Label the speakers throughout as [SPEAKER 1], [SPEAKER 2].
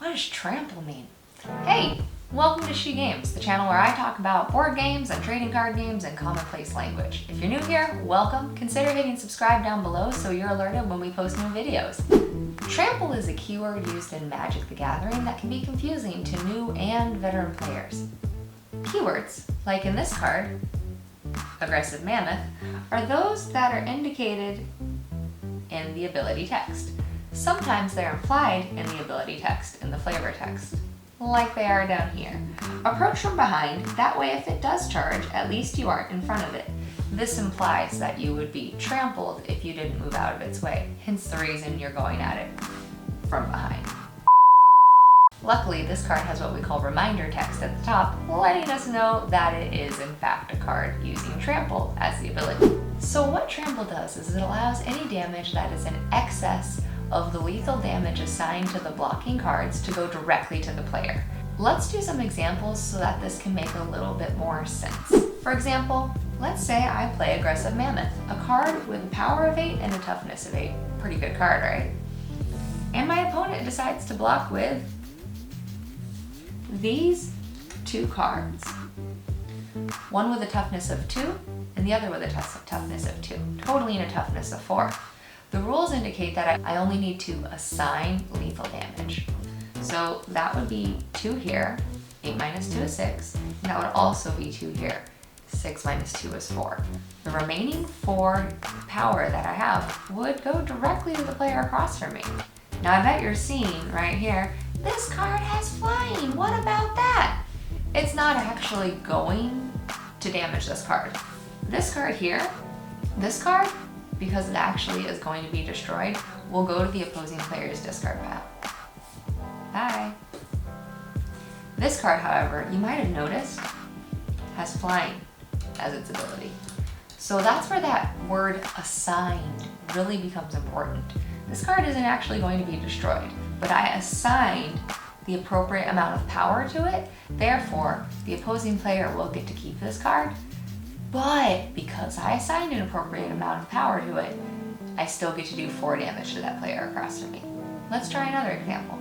[SPEAKER 1] What does trample mean? Hey, welcome to She Games, the channel where I talk about board games and trading card games in commonplace language. If you're new here, welcome. Consider hitting subscribe down below so you're alerted when we post new videos. Trample is a keyword used in Magic the Gathering that can be confusing to new and veteran players. Keywords, like in this card, Aggressive Mammoth, are those that are indicated in the ability text. Sometimes they're implied in the ability text in the flavor text, like they are down here. Approach from behind, that way if it does charge, at least you aren't in front of it. This implies that you would be trampled if you didn't move out of its way, hence the reason you're going at it from behind. Luckily, this card has what we call reminder text at the top, letting us know that it is in fact a card using Trample as the ability. So what Trample does is it allows any damage that is in excess of the lethal damage assigned to the blocking cards to go directly to the player. Let's do some examples so that this can make a little bit more sense. For example, let's say I play Aggressive Mammoth, a card with a power of 8 and a toughness of 8. Pretty good card, right? And my opponent decides to block with these two cards. One with a toughness of 2 and the other with a toughness of 2, totaling a toughness of 4. The rules indicate that I only need to assign lethal damage. So that would be 2 here, 8 minus 2 is 6, and that would also be 2 here, 6 minus 2 is 4. The remaining 4 power that I have would go directly to the player across from me. Now I bet you're seeing right here, this card has flying, what about that? It's not actually going to damage this card. This card here, this card, because it actually is going to be destroyed, will go to the opposing player's discard pile. Bye. This card, however, you might have noticed, has flying as its ability. So that's where that word assigned really becomes important. This card isn't actually going to be destroyed, but I assigned the appropriate amount of power to it, therefore the opposing player will get to keep this card. But because I assigned an appropriate amount of power to it, I still get to do 4 damage to that player across from me. Let's try another example.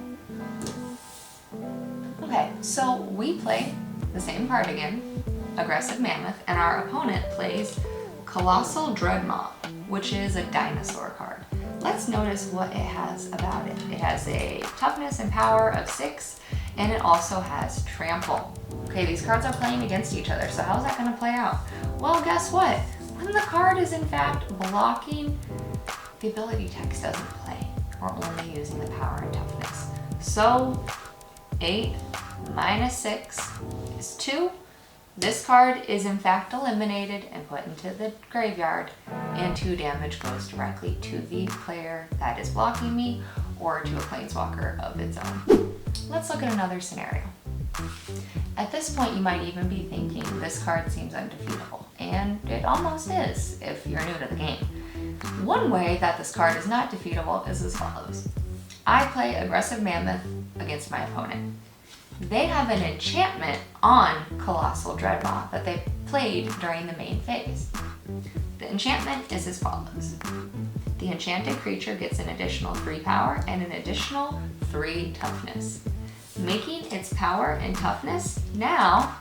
[SPEAKER 1] Okay, so we play the same card again, Aggressive Mammoth, and our opponent plays Colossal Dreadmaw, which is a dinosaur card. Let's notice what it has about it. It has a toughness and power of 6, and it also has Trample. Okay, these cards are playing against each other, so how's that going to play out? Well, guess what? When the card is in fact blocking, the ability text doesn't play. We're only using the power and toughness. So 8 minus 6 is 2. This card is in fact eliminated and put into the graveyard, and 2 damage goes directly to the player that is blocking me or to a planeswalker of its own. Let's look at another scenario. At this point, you might even be thinking this card seems undefeatable, and it almost is if you're new to the game. One way that this card is not defeatable is as follows. I play Aggressive Mammoth against my opponent. They have an enchantment on Colossal Dreadmaw that they played during the main phase. The enchantment is as follows. The enchanted creature gets an additional 3 power and an additional 3 toughness, making its power and toughness now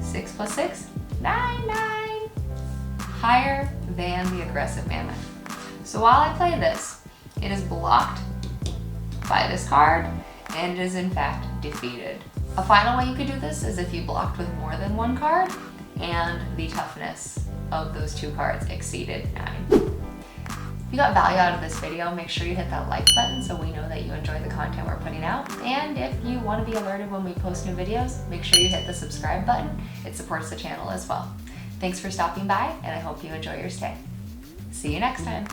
[SPEAKER 1] 6 plus 6, 9, higher than the Aggressive Mammoth. So while I play this, it is blocked by this card and is in fact defeated. A final way you could do this is if you blocked with more than 1 card and the toughness of those 2 cards exceeded 9. If you got value out of this video, make sure you hit that like button so we know that you enjoy the content we're putting out. And if you want to be alerted when we post new videos, make sure you hit the subscribe button. It supports the channel as well. Thanks for stopping by, and I hope you enjoy your stay. See you next time.